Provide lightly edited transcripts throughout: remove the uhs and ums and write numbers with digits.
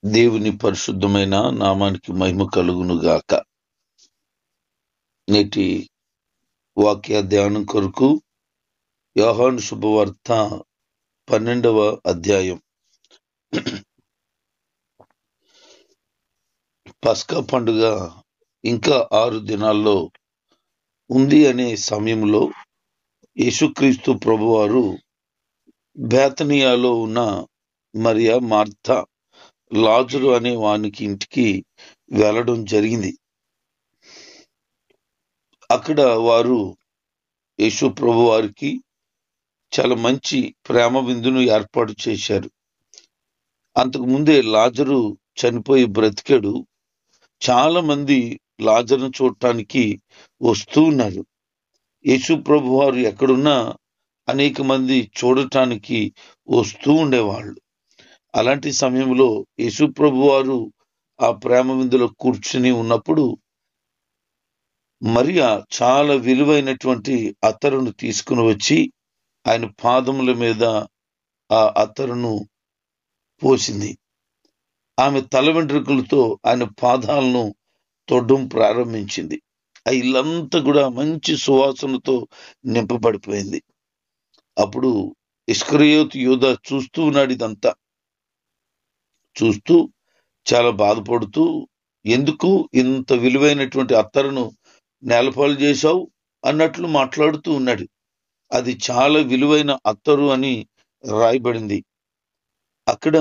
దేవుని పరిశుద్ధమైన నామానికి మహిమ కలుగును గాక. నేటి వాక్య ధ్యానం కొరకు యోహాను శుభవార్త 12వ అధ్యాయం. పస్కా పండుగ ఇంకా 6 దినాల్లో ఉంది అనే సమయంలో యేసుక్రీస్తు ప్రభువారు బేతనియాలో ఉన్న మరియా, మార్తా, లాజరు అనే వానికి ఇంటికి వెళ్ళడం జరిగింది. అక్కడ వారు యేసు ప్రభు వారికి చాలా మంచి ప్రేమ విందును ఏర్పాటు చేశారు. అంతకు ముందే లాజరు చనిపోయి బ్రతికాడు. చాలా మంది లాజరును చూడటానికి వస్తూ ఉన్నారు. యేసు ప్రభు వారు ఎక్కడున్నా అనేక మంది చూడటానికి వస్తూ ఉండేవాళ్ళు. అలాంటి సమయంలో యేసు ప్రభు వారు ఆ ప్రేమ విందులో కూర్చుని ఉన్నప్పుడు మరియా చాలా విలువైనటువంటి అత్తరును తీసుకుని వచ్చి ఆయన పాదముల మీద ఆ అత్తరును పోసింది. ఆమె తల వెంట్రుకలతో ఆయన పాదాలను తొడడం ప్రారంభించింది. ఆ ఇల్లంతా కూడా మంచి సువాసనతో నింపబడిపోయింది. అప్పుడు ఇస్కరియోతు యూదా చూస్తూ ఉన్నాడు. ఇదంతా చూస్తూ చాలా బాధపడుతూ, ఎందుకు ఇంత విలువైనటువంటి అత్తరును నేలపాలు చేశావు అన్నట్లు మాట్లాడుతూ ఉన్నాడు. అది చాలా విలువైన అత్తరు అని రాయబడింది. అక్కడ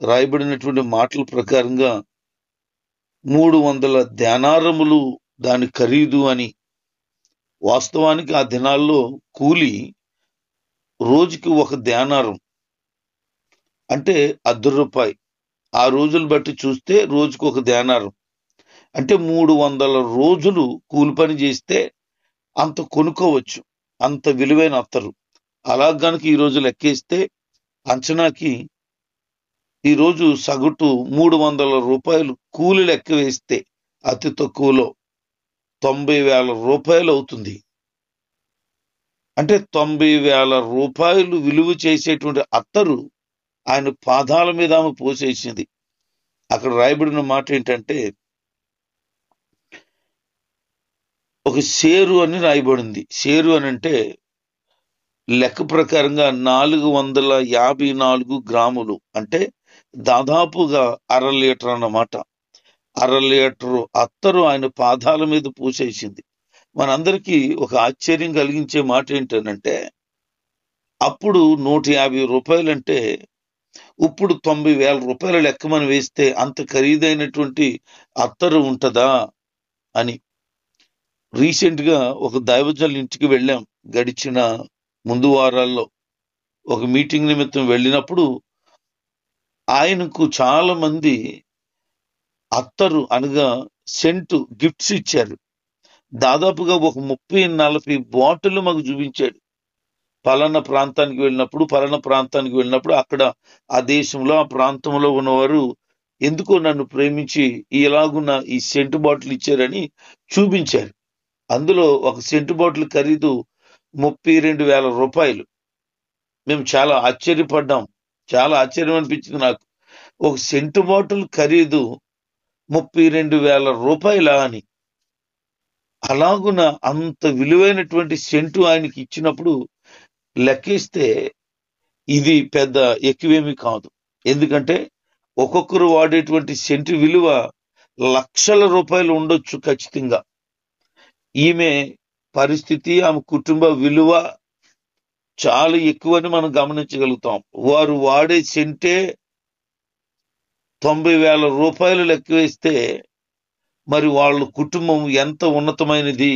రాయబడినటువంటి మాటల ప్రకారంగా 300 దేనారములు దాని ఖరీదు అని. వాస్తవానికి ఆ దినాల్లో కూలి రోజుకి 1 దేనారం అంటే ₹1. ఆ రోజులు బట్టి చూస్తే రోజుకు 1 దేనారం అంటే 300 రోజులు కూలి పని చేస్తే అంత కొనుక్కోవచ్చు, అంత విలువైన అత్తరు. అలా గనక ఈ రోజు లెక్కేస్తే అంచనాకి ఈరోజు సగటు ₹300 కూలి లెక్క వేస్తే అతి తక్కువలో 90,000 అవుతుంది. అంటే 90,000 విలువ చేసేటువంటి అత్తరు ఆయన పాదాల మీద ఆమె పోసేసింది. అక్కడ రాయబడిన మాట ఏంటంటే ఒక షేరు అని రాయబడింది. షేరు అని అంటే లెక్క ప్రకారంగా 454 గ్రాములు, అంటే దాదాపుగా 1/2 లీటర్ అన్నమాట. 1/2 లీటరు అత్తరు ఆయన పాదాల మీద పూసేసింది. మనందరికీ ఒక ఆశ్చర్యం కలిగించే మాట ఏంటనంటే, అప్పుడు ₹150 అంటే ఇప్పుడు ₹90,000 లెక్క మనం వేస్తే అంత ఖరీదైనటువంటి అత్తరు ఉంటుందా అని. రీసెంట్ గా ఒక దైవజనుల ఇంటికి వెళ్ళాం. గడిచిన ముందు వారాల్లో ఒక మీటింగ్ నిమిత్తం వెళ్ళినప్పుడు ఆయనకు చాలా మంది అత్తరు అనగా సెంటు గిఫ్ట్స్ ఇచ్చారు. దాదాపుగా ఒక 30-40 బాటిల్ మాకు చూపించాడు. పలానా ప్రాంతానికి వెళ్ళినప్పుడు అక్కడ ఆ దేశంలో ఆ ప్రాంతంలో ఉన్నవారు ఎందుకో నన్ను ప్రేమించి ఇలాగున్న ఈ సెంటు బాటిల్ ఇచ్చారని చూపించారు. అందులో ఒక సెంటు బాటిల్ ఖరీదు ₹32,000. మేము చాలా ఆశ్చర్యపడ్డాం. చాలా ఆశ్చర్యం అనిపించింది నాకు. ఒక సెంటు బాటిల్ ఖరీదు ₹32,000 అని. అలాగున అంత విలువైనటువంటి సెంటు ఆయనకి ఇచ్చినప్పుడు లెక్కిస్తే ఇది పెద్ద ఎక్కువేమీ కాదు. ఎందుకంటే ఒక్కొక్కరు వాడేటువంటి సెంటు విలువ లక్షల రూపాయలు ఉండొచ్చు ఖచ్చితంగా. ఈమె పరిస్థితి, ఆమె కుటుంబ విలువ చాలా ఎక్కువని మనం గమనించగలుగుతాం. వారు వాడే సెంటే ₹90,000 లెక్క వేస్తే మరి వాళ్ళ కుటుంబం ఎంత ఉన్నతమైనది,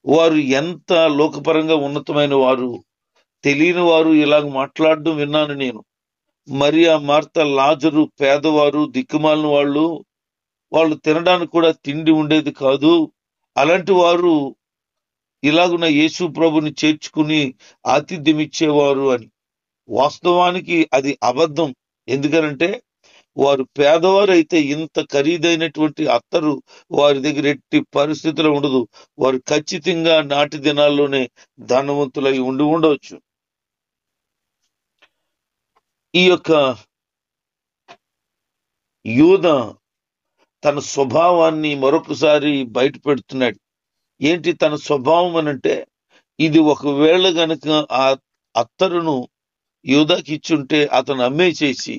వారు ఎంత లోకపరంగా ఉన్నతమైన వారు. తెలియని వారు ఇలాగ మాట్లాడడం విన్నాను నేను. మరియా, మార్తా, లాజరు పేదవారు, దిక్కుమాలిన వాళ్ళు తినడానికి కూడా తిండి ఉండేది కాదు. అలాంటి వారు ఇలాగున యేసు ప్రభుని చేర్చుకుని ఆతిథ్యం ఇచ్చేవారు అని. వాస్తవానికి అది అబద్ధం. ఎందుకనంటే వారు పేదవారు అయితే ఇంత ఖరీదైనటువంటి అత్తరు వారి దగ్గర ఎట్టి పరిస్థితిలో ఉండదు. వారు ఖచ్చితంగా నాటి దినాల్లోనే ధనవంతులై ఉండవచ్చు. ఈ యొక్క యూదా తన స్వభావాన్ని మరొకసారి బయట పెడుతున్నాడు. ఏంటి తన స్వభావం అనంటే, ఇది ఒకవేళ గనక ఆ అత్తరును యూదాకి ఇచ్చుంటే అతను అమ్మేసేసి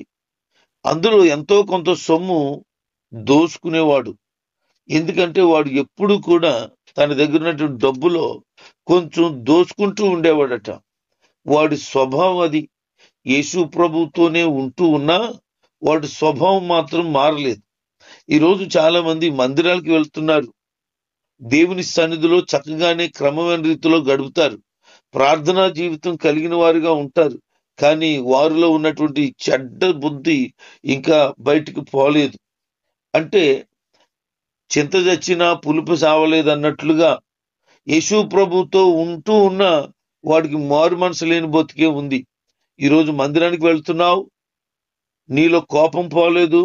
అందులో ఎంతో కొంత సొమ్ము దోసుకునేవాడు. ఎందుకంటే వాడు ఎప్పుడు కూడా తన దగ్గర ఉన్నటువంటి డబ్బులో కొంచెం దోచుకుంటూ ఉండేవాడట. వాడి స్వభావం అది. యేసు ప్రభుతోనే ఉంటూ ఉన్నా వాడి స్వభావం మాత్రం మారలేదు. ఈరోజు చాలా మంది మందిరాలకు వెళ్తున్నారు, దేవుని సన్నిధిలో చక్కగానే క్రమమైన రీతిలో గడుపుతారు, ప్రార్థనా జీవితం కలిగిన వారుగా ఉంటారు. కానీ వారిలో ఉన్నటువంటి చెడ్డ బుద్ధి ఇంకా బయటికి పోలేదు. అంటే చింత చచ్చినా పులుపు సావలేదు అన్నట్లుగా యేసు ప్రభుతో ఉంటూ ఉన్న వాడికి మారు మనసు లేని బతికే ఉంది. ఈరోజు మందిరానికి వెళ్తున్నావు, నీలో కోపం పోలేదు,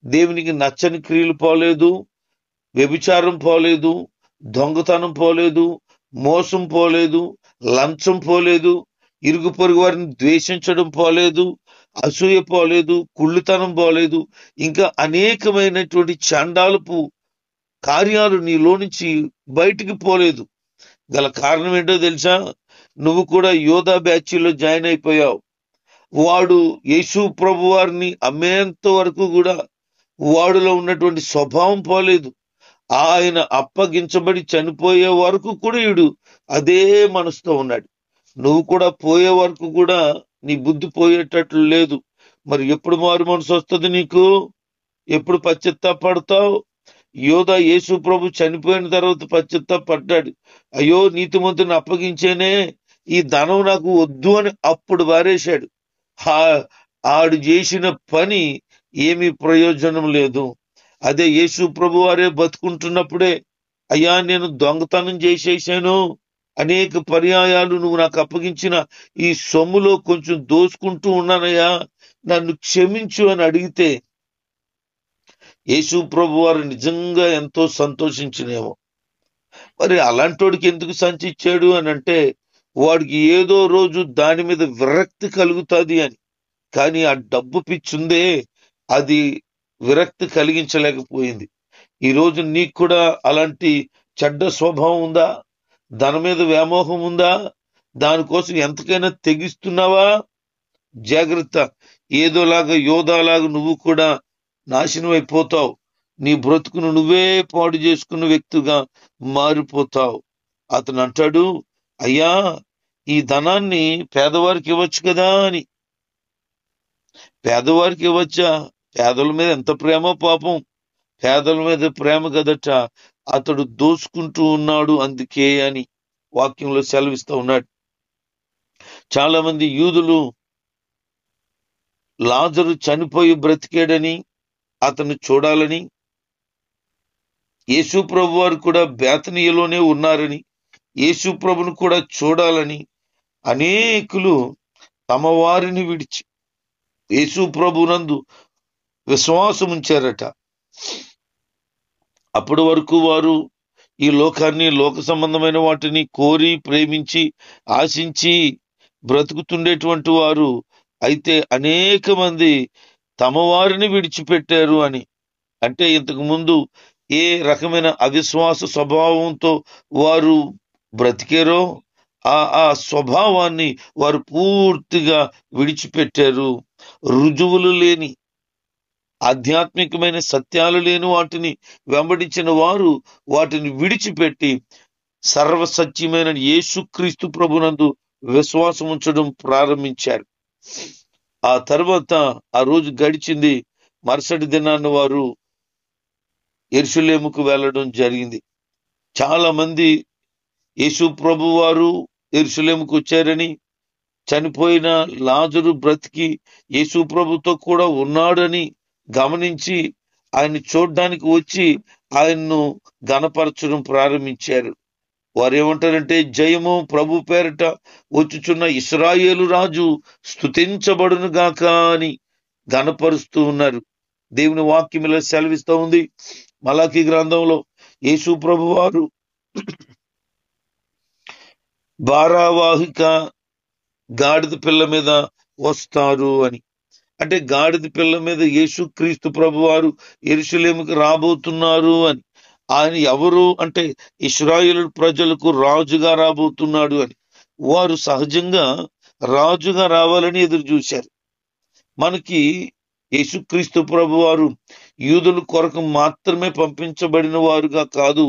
దేవునికి నచ్చని క్రియలు పోలేదు, వ్యభిచారం పోలేదు, దొంగతనం పోలేదు, మోసం పోలేదు, లంచం పోలేదు, ఇరుగు పొరుగు వారిని ద్వేషించడం పోలేదు, అసూయ పోలేదు, కుళ్ళుతనం పోలేదు, ఇంకా అనేకమైనటువంటి చండాలపు కార్యాలు నీలో నుంచి బయటికి పోలేదు. గల కారణం ఏంటో తెలుసా? నువ్వు కూడా యోధా బ్యాచ్లో జాయిన్ అయిపోయావు. వాడు యేసు ప్రభు వారిని అమ్మేంత వరకు కూడా వాడిలో ఉన్నటువంటి స్వభావం పోలేదు. ఆయన అప్పగించబడి చనిపోయే వరకు కూడా వీడు అదే మనసుతో ఉన్నాడు. నువ్వు కూడా పోయే వరకు కూడా నీ బుద్ధి పోయేటట్లు లేదు. మరి ఎప్పుడు మారు మనసు వస్తుంది నీకు? ఎప్పుడు పశ్చాత్తాపడతావు? యోధా యేసు ప్రభు చనిపోయిన తర్వాత పశ్చాత్తాపడ్డాడు. అయ్యో, నీతిమంతుని అప్పగించేనే, ఈ ధనం నాకు వద్దు అని అప్పుడు వారేశాడు. ఆడు చేసిన పని ఏమీ ప్రయోజనం లేదు. అదే యేసు ప్రభు వారే బతుకుంటున్నప్పుడే, అయ్యా నేను దొంగతనం చేసేసాను, అనేక పర్యాయాలు నువ్వు నాకు అప్పగించిన ఈ సొమ్ములో కొంచెం దోసుకుంటూ ఉన్నానయ్యా, నన్ను క్షమించు అని అడిగితే యేసు ప్రభు వారు నిజంగా ఎంతో సంతోషించినేమో. మరి అలాంటోడికి ఎందుకు సంచిచ్చాడు అని అంటే, వాడికి ఏదో రోజు దాని మీద విరక్తి కలుగుతుంది అని. కానీ ఆ డబ్బు పిచ్చుందే, అది విరక్తి కలిగించలేకపోయింది. ఈరోజు నీకు కూడా అలాంటి చెడ్డ స్వభావం ఉందా? ధనం మీద వ్యామోహం ఉందా? దానికోసం ఎంతకైనా తెగిస్తున్నావా? జాగ్రత్త. ఏదోలాగా యోధాలాగా నువ్వు కూడా నాశనం అయిపోతావు. నీ బ్రతుకును నువ్వే పాడు చేసుకున్న వ్యక్తిగా మారిపోతావు. అతను అంటాడు, అయ్యా ఈ ధనాన్ని పేదవారికి ఇవ్వచ్చు కదా అని. పేదవారికి ఇవ్వచ్చా? పేదల మీద ఎంత ప్రేమ పాపం. పేదల మీద ప్రేమ కదట, అతడు దోచుకుంటూ ఉన్నాడు అందుకే అని వాక్యంలో సెలవిస్తూ ఉన్నాడు. చాలా మంది యూదులు లాజరు చనిపోయి బ్రతికాడని, అతను చూడాలని, యేసు ప్రభు వారు కూడా బేతనీయలోనే ఉన్నారని, యేసు ప్రభును కూడా చూడాలని అనేకులు తమ వారిని విడిచి యేసు ప్రభునందు విశ్వాసం ఉంచారట. అప్పటి వరకు వారు ఈ లోకాన్ని, లోక సంబంధమైన వాటిని కోరి ప్రేమించి ఆశించి బ్రతుకుతుండేటువంటి వారు. అయితే అనేక మంది తమ వారిని విడిచిపెట్టారు అని. అంటే ఇంతకు ముందు ఏ రకమైన అవిశ్వాస స్వభావంతో వారు బ్రతికారో ఆ స్వభావాన్ని వారు పూర్తిగా విడిచిపెట్టారు. రుజువులు లేని, ఆధ్యాత్మికమైన సత్యాలు లేని వాటిని వెంబడించిన వారు వాటిని విడిచిపెట్టి సర్వసత్యమైన యేసుక్రీస్తు ప్రభునందు విశ్వాసం ఉంచడం ప్రారంభించారు. ఆ తర్వాత ఆ రోజు గడిచింది. మరుసటి దినాన్ని వారు యెరూషలేముకు వెళ్ళడం జరిగింది. చాలా మంది యేసు ప్రభు వారు యెరూషలేముకు వచ్చారని, చనిపోయిన లాజరు బ్రతికి యేసు ప్రభుతో కూడా ఉన్నాడని గమనించి ఆయన్ని చూడ్డానికి వచ్చి ఆయన్ను ఘనపరచడం ప్రారంభించారు. వారు ఏమంటారంటే, జయము ప్రభు పేరిట వచ్చుచున్న ఇశ్రాయేలు రాజు స్తుతించబడును గాక అని ఘనపరుస్తూ ఉన్నారు. దేవుని వాక్యం ఇలా సెలవిస్తూ ఉంది. మలాకీ గ్రంథంలో యేసు ప్రభు వారు భారావాహిక గాడిద పిల్ల మీద వస్తారు అని. అంటే గాడిద పిల్ల మీద యేసుక్రీస్తు ప్రభువారు యెరూషలేముకు రాబోతున్నారు అని. ఆయన ఎవరు అంటే ఇశ్రాయేలు ప్రజలకు రాజుగా రాబోతున్నాడు అని. వారు సహజంగా రాజుగా రావాలని ఎదురు చూశారు. మనకి యేసుక్రీస్తు ప్రభువారు యూదుల కొరకు మాత్రమే పంపించబడిన వారుగా కాదు,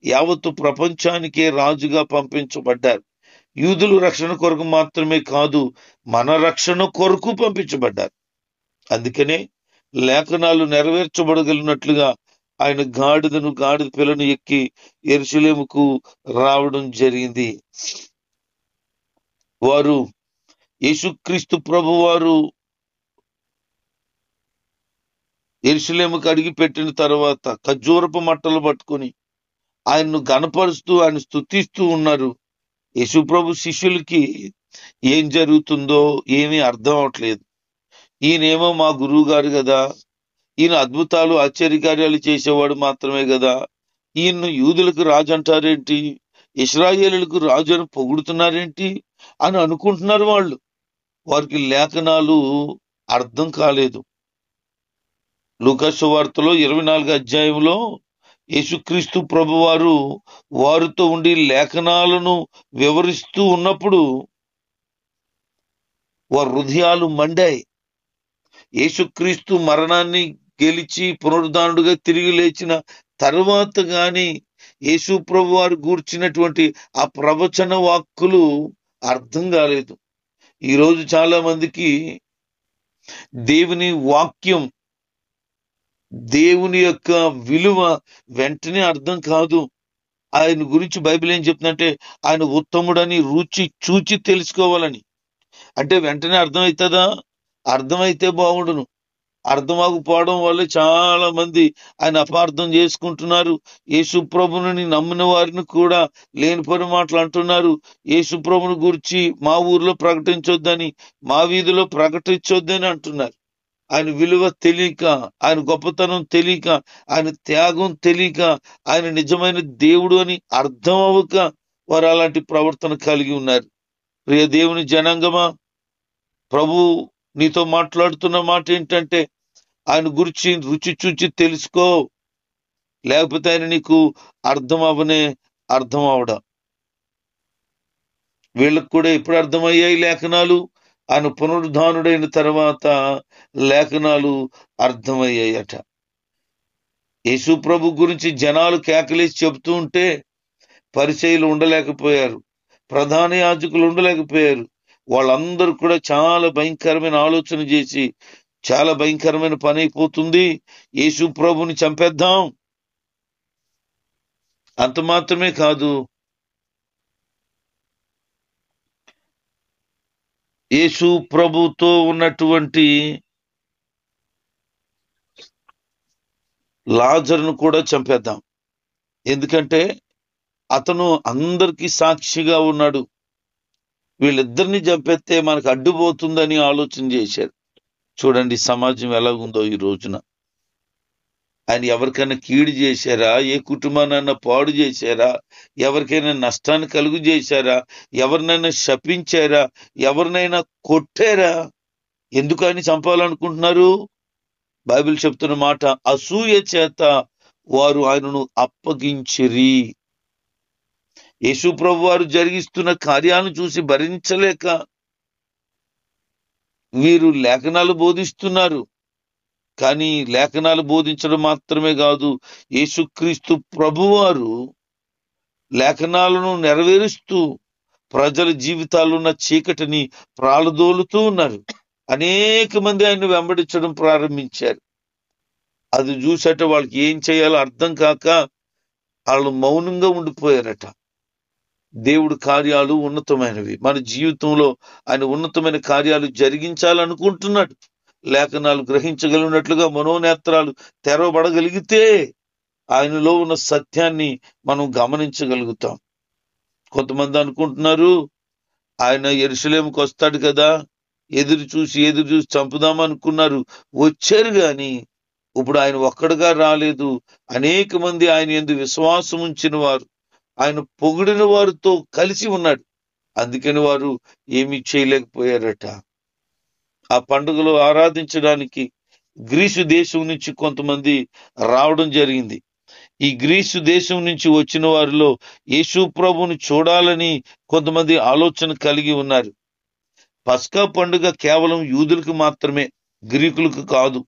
యావత్తు ప్రపంచానికే రాజుగా పంపించబడ్డారు. యూదులు రక్షణ కొరకు మాత్రమే కాదు, మన రక్షణ కొరకు పంపించబడ్డారు. అందుకనే లేఖనాలు నెరవేర్చబడగలిగినట్లుగా ఆయన గాడిద పిల్లను ఎక్కి యెరూషలేముకు రావడం జరిగింది. వారు యేసుక్రీస్తు ప్రభువారు యెరూషలేముకు అడిగి పెట్టిన తర్వాత ఖర్జూరపు మట్టలు పట్టుకొని ఆయన్ను గణపరుస్తూ ఆయన స్తుతిస్తూ ఉన్నారు. యేసుప్రభు శిష్యులకి ఏం జరుగుతుందో ఏమీ అర్థం అవట్లేదు. ఈయనేమో మా గురువు గారు కదా, ఈయన అద్భుతాలు ఆశ్చర్యకార్యాలు చేసేవాడు మాత్రమే కదా, ఈయన్ను యూదులకు రాజు అంటారేంటి, ఇశ్రాయేలులకు రాజు అని పొగుడుతున్నారేంటి అని అనుకుంటున్నారు వాళ్ళు. వారికి లేఖనాలు అర్థం కాలేదు. లూకా సువార్తలో 24వ అధ్యాయంలో యేసుక్రీస్తు ప్రభువారు వారితో ఉండి లేఖనాలను వివరిస్తూ ఉన్నప్పుడు వారి హృదయాలు మండాయి. యేసుక్రీస్తు మరణాన్ని గెలిచి పునరుద్ధానుడుగా తిరిగి లేచిన తర్వాత గాని యేసు ప్రభువారు గూర్చినటువంటి ఆ ప్రవచన వాక్కులు అర్థం కాలేదు. ఈరోజు చాలా మందికి దేవుని వాక్యం, దేవుని యొక్క విలువ వెంటనే అర్థం కాదు. ఆయన గురించి బైబిల్ ఏం చెప్తుందంటే ఆయన ఉత్తముడని రుచి చూచి తెలుసుకోవాలని. అంటే వెంటనే అర్థమవుతుందా? అర్థమైతే బాగుండును. అర్థమకపోవడం వల్ల చాలా మంది ఆయన అపార్థం చేసుకుంటున్నారు. యేసు ప్రభుని నమ్మిన వారిని కూడా లేనిపోని మాటలు అంటున్నారు. యేసు ప్రభుని గురించి మా ఊర్లో ప్రకటించొద్దని, మా వీధిలో ప్రకటించొద్దని అంటున్నారు. ఆయన విలువ తెలియక, ఆయన గొప్పతనం తెలియక, ఆయన త్యాగం తెలియక, ఆయన నిజమైన దేవుడు అని అర్థం అవ్వక వారు అలాంటి ప్రవర్తన కలిగి ఉన్నారు. ప్రియ దేవుని జనాంగమా, ప్రభు నీతో మాట్లాడుతున్న మాట ఏంటంటే ఆయన గురించి రుచి చూచి తెలుసుకో, లేకపోతే ఆయన నీకు అర్థం అవడం. వీళ్ళకు కూడా ఎప్పుడు అర్థమయ్యాయి లేఖనాలు? ఆయన పునరుద్ధానుడైన తర్వాత లేఖనాలు అర్థమయ్యాయట. యేసు ప్రభు గురించి జనాలు కేకలేసి చెబుతూ ఉంటే పరిచయులు ఉండలేకపోయారు, ప్రధాన యాజకులు ఉండలేకపోయారు. వాళ్ళందరూ కూడా చాలా భయంకరమైన ఆలోచన చేసి చాలా భయంకరమైన పని అయిపోతుంది, యేసు ప్రభుని చంపేద్దాం. అంత మాత్రమే కాదు, యేసు ప్రభుతో ఉన్నటువంటి లాజరును కూడా చంపేద్దాం. ఎందుకంటే అతను అందరికీ సాక్షిగా ఉన్నాడు. వీళ్ళిద్దరిని చంపేస్తే మనకు అడ్డుపోతుందని ఆలోచన చేశారు. చూడండి సమాజం ఎలాగుందో ఈ రోజున. ఆయన ఎవరికైనా కీడు చేశారా? ఏ కుటుంబానైనా పాడు చేశారా? ఎవరికైనా నష్టాన్ని కలుగు చేశారా? ఎవరినైనా శపించారా? ఎవరినైనా కొట్టారా? ఎందుకు ఆయన చంపాలనుకుంటున్నారు? బైబిల్ చెప్తున్న మాట, అసూయ చేత వారు ఆయనను అప్పగించిరి. యేసు ప్రభు వారు జరిగిస్తున్న కార్యాలను చూసి భరించలేక వీరు లేఖనాలు బోధిస్తున్నారు. కానీ లేఖనాలు బోధించడం మాత్రమే కాదు, యేసుక్రీస్తు ప్రభువారు లేఖనాలను నెరవేరుస్తూ ప్రజల జీవితాల్లో ఉన్న చీకటిని ప్రాలదోలుతూ ఉన్నారు. అనేక మంది ఆయన వెంబడించడం ప్రారంభించారు. అది చూసట వాళ్ళకి ఏం చేయాలో అర్థం కాక వాళ్ళు మౌనంగా ఉండిపోయారట. దేవుడి కార్యాలు ఉన్నతమైనవి. మన జీవితంలో ఆయన ఉన్నతమైన కార్యాలు జరిగించాలనుకుంటున్నాడు. లేఖనాలు గ్రహించగలిగినట్లుగా మనోనేత్రాలు తెరవబడగలిగితే ఆయనలో ఉన్న సత్యాన్ని మనం గమనించగలుగుతాం. కొంతమంది అనుకుంటున్నారు ఆయన యెరూషలేముకు వస్తాడు కదా, ఎదురు చూసి చంపుదామనుకున్నారు, వచ్చారు గాని ఇప్పుడు ఆయన ఒక్కడుగా రాలేదు. అనేక మంది ఆయన యందు విశ్వాసం ఉంచిన వారు, ఆయన పొగిడిన వారితో కలిసి ఉన్నాడు. అందుకని వారు ఏమీ చేయలేకపోయారట. ఆ పండుగలో ఆరాధించడానికి గ్రీసు దేశం నుంచి కొంతమంది రావడం జరిగింది. ఈ గ్రీసు దేశం నుంచి వచ్చిన వారిలో యేసు ప్రభువుని చూడాలని కొంతమంది ఆలోచన కలిగి ఉన్నారు. పస్కా పండుగ కేవలం యూదులకు మాత్రమే, గ్రీకులకు కాదు,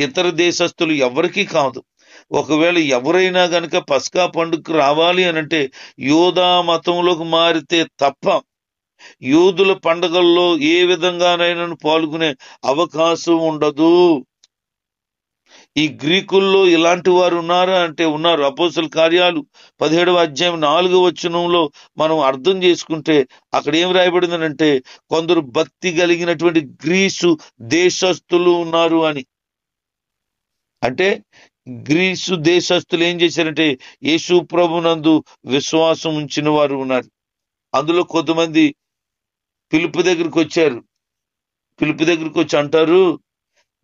ఇతర దేశస్తులు ఎవరికీ కాదు. ఒకవేళ ఎవరైనా గనక పస్కా పండుగకు రావాలి అనంటే యూదా మతంలోకి మారితే తప్ప యూదుల పండుగల్లో ఏ విధంగానైనా పాల్గొనే అవకాశం ఉండదు. ఈ గ్రీకుల్లో ఇలాంటి వారు ఉన్నారా అంటే ఉన్నారు. అపోస్తల కార్యాలు 17వ అధ్యాయం 4వ వచనంలో మనం అర్థం చేసుకుంటే అక్కడ ఏం రాయబడిందనంటే కొందరు భక్తి కలిగినటువంటి గ్రీసు దేశస్తులు ఉన్నారు అని. అంటే గ్రీసు దేశస్తులు ఏం చేశారంటే యేసు ప్రభునందు విశ్వాసం ఉంచిన వారు ఉన్నారు. అందులో కొంతమంది పిలుపు దగ్గరికి వచ్చారు. పిలుపు దగ్గరికి వచ్చి అంటారు,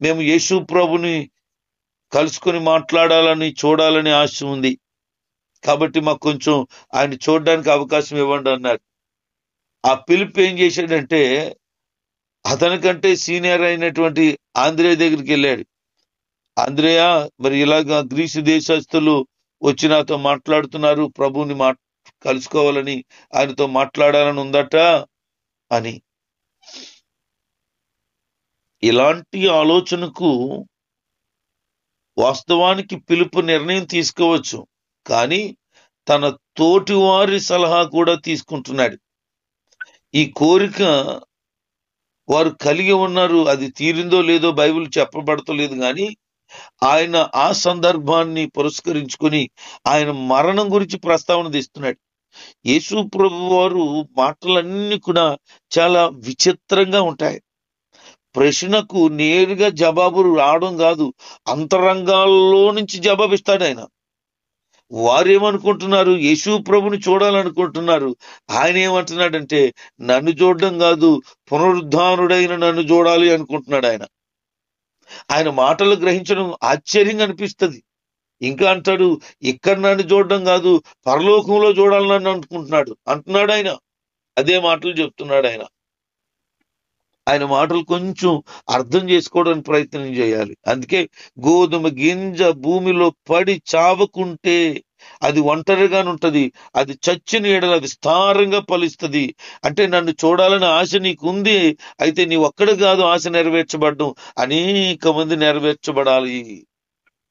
మేము యేసు ప్రభుని కలుసుకొని మాట్లాడాలని చూడాలని ఆశ ఉంది, కాబట్టి మాకు కొంచెం ఆయన చూడడానికి అవకాశం ఇవ్వండి అన్నారు. ఆ పిలుపు ఏం చేశాడంటే అతనికంటే సీనియర్ అయినటువంటి ఆంద్రేయ దగ్గరికి వెళ్ళాడు. ఆంద్రేయ, మరి ఇలాగా గ్రీసు దేశస్తులు వచ్చి నాతో మాట్లాడుతున్నారు, ప్రభుని కలుసుకోవాలని, ఆయనతో మాట్లాడాలని ఉందట అని. ఇలాంటి ఆలోచనకు వాస్తవానికి పిలుపు నిర్ణయం తీసుకోవచ్చు, కానీ తన తోటి వారి సలహా కూడా తీసుకుంటున్నాడు. ఈ కోరిక వారు కలిగి ఉన్నారు. అది తీరిందో లేదో బైబిల్ చెప్పబడతలేదు, కానీ ఆయన ఆ సందర్భాన్ని పురస్కరించుకొని ఆయన మరణం గురించి ప్రస్తావన తీస్తున్నాడు. యేసు ప్రభు వారు మాటలన్నీ కూడా చాలా విచిత్రంగా ఉంటాయి. ప్రశ్నకు నేరుగా జవాబు రావడం కాదు, అంతరంగాల్లో నుంచి జవాబిస్తాడు ఆయన. వారేమనుకుంటున్నారు, యేసు ప్రభుని చూడాలనుకుంటున్నారు. ఆయన ఏమంటున్నాడంటే నన్ను చూడడం కాదు, పునరుద్ధానుడైన నన్ను చూడాలి అనుకుంటున్నాడు ఆయన. ఆయన మాటలు గ్రహించడం ఆశ్చర్యంగా అనిపిస్తుంది. ఇంకా అంటాడు, ఇక్కడ నన్ను చూడడం కాదు, పరలోకంలో చూడాలని అంటున్నాడు ఆయన. అదే మాటలు చెప్తున్నాడు ఆయన. ఆయన మాటలు కొంచెం అర్థం చేసుకోవడానికి ప్రయత్నం చేయాలి. అందుకే గోధుమ గింజ భూమిలో పడి చావకుంటే అది ఒంటరిగానే ఉంటది, అది చచ్చిన ఎడల అది విస్తారంగా ఫలిస్తుంది. అంటే నన్ను చూడాలని ఆశ నీకు ఉంది, అయితే నీ ఒక్కడ కాదు ఆశ నెరవేర్చబడడం, అనేక మంది నెరవేర్చబడాలి.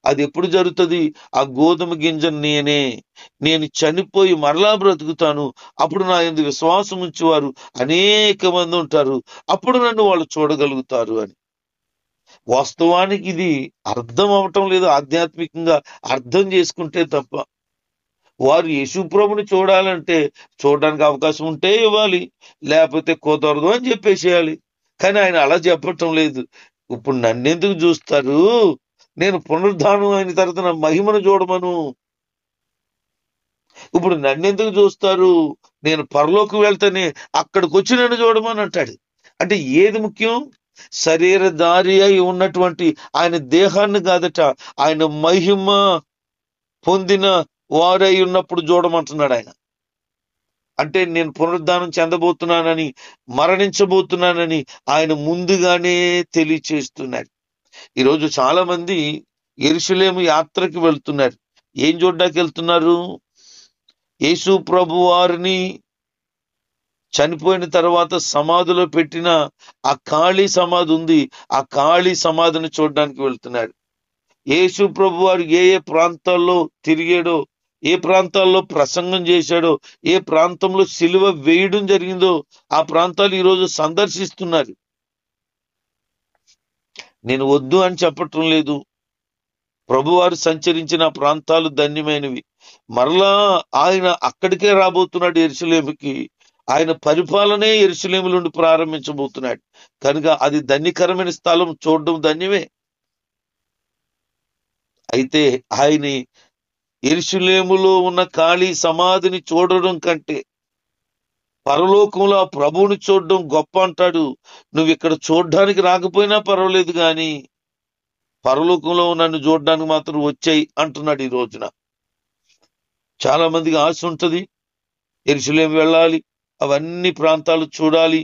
అది ఎప్పుడు జరుగుతుంది? ఆ గోధుమ గింజ నేను చనిపోయి మరలా బ్రతుకుతాను, అప్పుడు నా యందు విశ్వాసం ఉంచేవారు అనేక మంది ఉంటారు, అప్పుడు నన్ను వాళ్ళు చూడగలుగుతారు అని. వాస్తవానికి ఇది అర్థం అవటం లేదు. ఆధ్యాత్మికంగా అర్థం చేసుకుంటే తప్ప వారు యేసు ప్రభుని చూడాలంటే చూడడానికి అవకాశం ఉంటే ఇవ్వాలి, లేకపోతే కుదరదు అని చెప్పేసేయాలి. కానీ ఆయన అలా చెప్పటం లేదు. ఇప్పుడు నన్నెందుకు చూస్తారు, నేను పునరుద్ధానం అయిన తర్వాత నా మహిమను చూడమను. ఇప్పుడు నన్నెందుకు చూస్తారు, నేను పరలోకి వెళ్తానే అక్కడికి వచ్చి నన్ను చూడమని అంటాడు. అంటే ఏది ముఖ్యం? శరీరధారి అయి ఉన్నటువంటి ఆయన దేహాన్ని కాదట, ఆయన మహిమ పొందిన వారై ఉన్నప్పుడు చూడమంటున్నాడు ఆయన. అంటే నేను పునరుద్ధానం చెందబోతున్నానని, మరణించబోతున్నానని ఆయన ముందుగానే తెలియచేస్తున్నాడు. ఈరోజు చాలా మంది యెరూషలేము యాత్రకి వెళ్తున్నారు. ఏం చూడ్డానికి వెళ్తున్నారు? యేసు ప్రభు వారిని చనిపోయిన తర్వాత సమాధిలో పెట్టిన ఆ ఖాళీ సమాధి ఉంది, ఆ ఖాళీ సమాధిని చూడడానికి వెళ్తున్నారు. యేసు ప్రభు వారు ఏ ఏ ప్రాంతాల్లో తిరిగాడో, ఏ ప్రాంతాల్లో ప్రసంగం చేశాడో, ఏ ప్రాంతంలో సిలువ వేయడం జరిగిందో ఆ ప్రాంతాలు ఈరోజు సందర్శిస్తున్నారు. నేను వద్దు అని చెప్పటం లేదు. ప్రభువారు సంచరించిన ప్రాంతాలు ధన్యమైనవి. మరలా ఆయన అక్కడికే రాబోతున్నాడు, యెరూషలేముకి. ఆయన పరిపాలనే యెరూషలేము నుండి ప్రారంభించబోతున్నాడు. కనుక అది ధన్యకరమైన స్థలం, చూడడం ధన్యమే. అయితే ఆయన యెరూషలేములో ఉన్న ఖాళీ సమాధిని చూడడం కంటే పరలోకంలో ఆ ప్రభువుని చూడడం గొప్ప అంటాడు. నువ్వు ఇక్కడ చూడడానికి రాకపోయినా పర్వాలేదు, కానీ పరలోకంలో నన్ను చూడడానికి మాత్రం వచ్చాయి అంటున్నాడు. ఈ రోజున చాలా మందికి ఆశ ఉంటది, యెరూషలేము వెళ్ళాలి, అవన్నీ ప్రాంతాలు చూడాలి,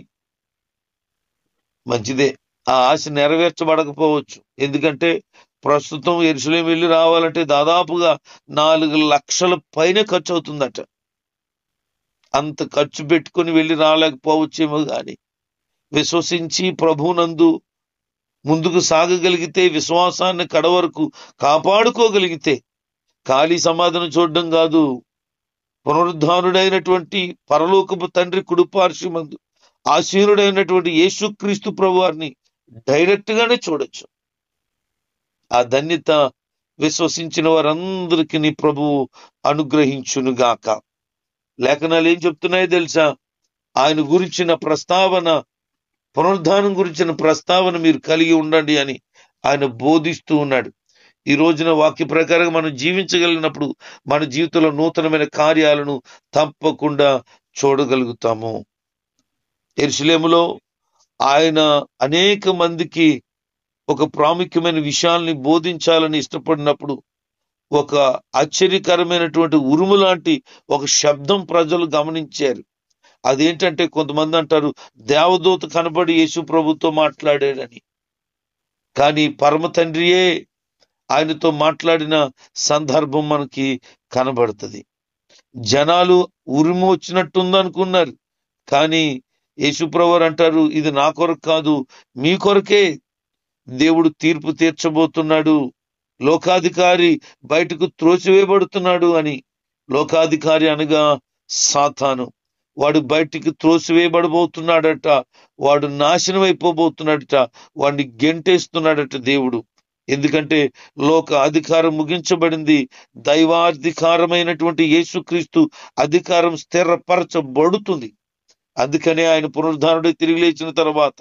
మంచిదే. ఆ ఆశ నెరవేర్చబడకపోవచ్చు. ఎందుకంటే ప్రస్తుతం యెరూషలేము వెళ్ళి రావాలంటే దాదాపుగా 4 లక్షల పైన ఖర్చు అవుతుందట. అంత ఖర్చు పెట్టుకుని వెళ్ళి రాలేకపోవచ్చేమో గాని విశ్వసించి ప్రభువునందు ముందుకు సాగగలిగితే, విశ్వాసాన్ని కడవరకు కాపాడుకోగలిగితే, ఖాళీ సమాధిని చూడడం కాదు, పునరుద్ధానుడైనటువంటి పరలోకపు తండ్రి కుడిపార్శ్వమందు ఆసీనుడైనటువంటి యేసుక్రీస్తు ప్రభువారిని డైరెక్ట్ గానే చూడొచ్చు. ఆ ధన్యత విశ్వసించిన వారందరికీ ప్రభువు అనుగ్రహించునుగాక. లేఖనాలు ఏం చెప్తున్నాయో తెలుసా? ఆయన గురించిన ప్రస్తావన, పునరుద్ధానం గురించిన ప్రస్తావన మీరు కలిగి ఉండండి అని ఆయన బోధిస్తూ ఉన్నాడు. ఈ రోజున వాక్య ప్రకారం మనం జీవించగలిగినప్పుడు మన జీవితంలో నూతనమైన కార్యాలను తప్పకుండా చూడగలుగుతాము. యెరూషలేములో ఆయన అనేక మందికి ఒక ప్రాముఖ్యమైన విషయాల్ని బోధించాలని ఇష్టపడినప్పుడు ఒక ఆశ్చర్యకరమైనటువంటి ఉరుము లాంటి ఒక శబ్దం ప్రజలు గమనించారు. అదేంటంటే కొంతమంది అంటారు దేవదూత కనబడి యేసు ప్రభుతో మాట్లాడాడని. కానీ పరమ తండ్రియే ఆయనతో మాట్లాడిన సందర్భం మనకి కనబడుతుంది. జనాలు ఉరుము వచ్చినట్టుంది అనుకున్నారు, కానీ యేసుప్రభువారు అంటారు ఇది నా కొరకు కాదు, మీ కొరకే దేవుడు తీర్పు తీర్చబోతున్నాడు. లోకాధికారి బయటకు త్రోసివేయబడుతున్నాడు అని. లోకాధికారి అనగా సాతాను. వాడు బయటికి త్రోసివేయబడబోతున్నాడట, వాడు నాశనం అయిపోబోతున్నాడట, వాడిని గెంటేస్తున్నాడట దేవుడు. ఎందుకంటే లోక అధికారం ముగించబడింది, దైవాధికారమైనటువంటి యేసుక్రీస్తు అధికారం స్థిరపరచబడుతుంది. అందుకనే ఆయన పునరుద్ధానుడు తిరిగి లేచిన తర్వాత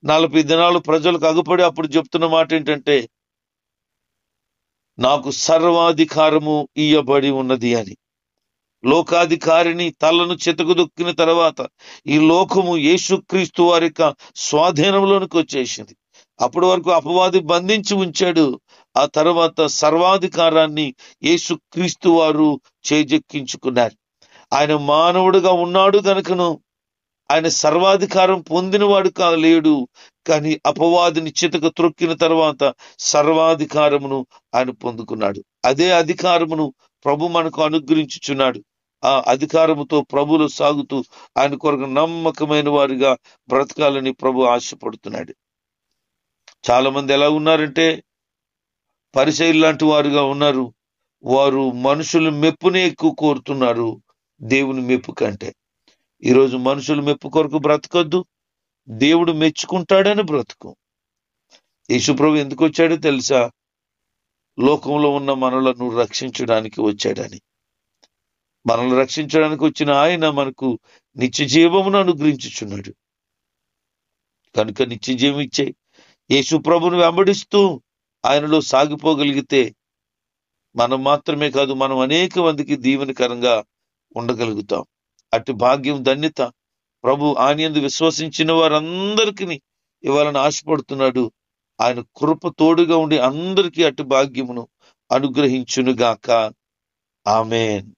40 దినాలు ప్రజలకు అగుపడి అప్పుడు చెప్తున్న మాట ఏంటంటే నాకు సర్వాధికారము ఇయ్యబడి ఉన్నది అని. లోకాధికారిని తలను చితకుదొక్కిన తర్వాత ఈ లోకము యేసుక్రీస్తు వారి యొక్క స్వాధీనంలోనికి వచ్చేసింది. అప్పటి వరకు అపవాది బంధించి ఉంచాడు. ఆ తర్వాత సర్వాధికారాన్ని యేసుక్రీస్తు వారు చేజెక్కించుకున్నారు. ఆయన మానవుడుగా ఉన్నాడు గనుకను ఆయన సర్వాధికారం పొందినవాడు లేడు. కానీ అపవాదిని చితక త్రొక్కిన తర్వాత సర్వాధికారమును ఆయన పొందుకున్నాడు. అదే అధికారమును ప్రభు మనకు అనుగ్రహించుచున్నాడు. ఆ అధికారముతో ప్రభువులో సాగుతూ ఆయన కొరకు నమ్మకమైన వారిగా బ్రతకాలని ప్రభు ఆశపడుతున్నాడు. చాలా మంది ఎలా ఉన్నారంటే పరిసయ్యులు లాంటి వారుగా ఉన్నారు. వారు మనుషుల మెప్పునే ఎక్కువ కోరుతున్నారు దేవుని మెప్పు కంటే. ఈరోజు మనుషుల మెప్పు కొరకు బ్రతకొద్దు, దేవుడు మెచ్చుకుంటాడని బ్రతుకు. యేసుప్రభు ఎందుకు వచ్చాడో తెలుసా? లోకంలో ఉన్న మనలను రక్షించడానికి వచ్చాడని. మనల్ని రక్షించడానికి వచ్చిన ఆయన మనకు నిత్య జీవమును అనుగ్రహించుచున్నాడు. కనుక నిత్య జీవం ఇచ్చే యేసుప్రభుని వెంబడిస్తూ ఆయనలో సాగిపోగలిగితే మనం మాత్రమే కాదు, మనం అనేక మందికి దీవెనకరంగా ఉండగలుగుతాం. అటు భాగ్యం, ధన్యత ప్రభు ఆయనందు విశ్వసించిన వారందరికీ ఇవ్వాలని ఆశపడుతున్నాడు. ఆయన కృప తోడుగా ఉండి అందరికీ అటు భాగ్యమును అనుగ్రహించునుగాక. ఆమేన్.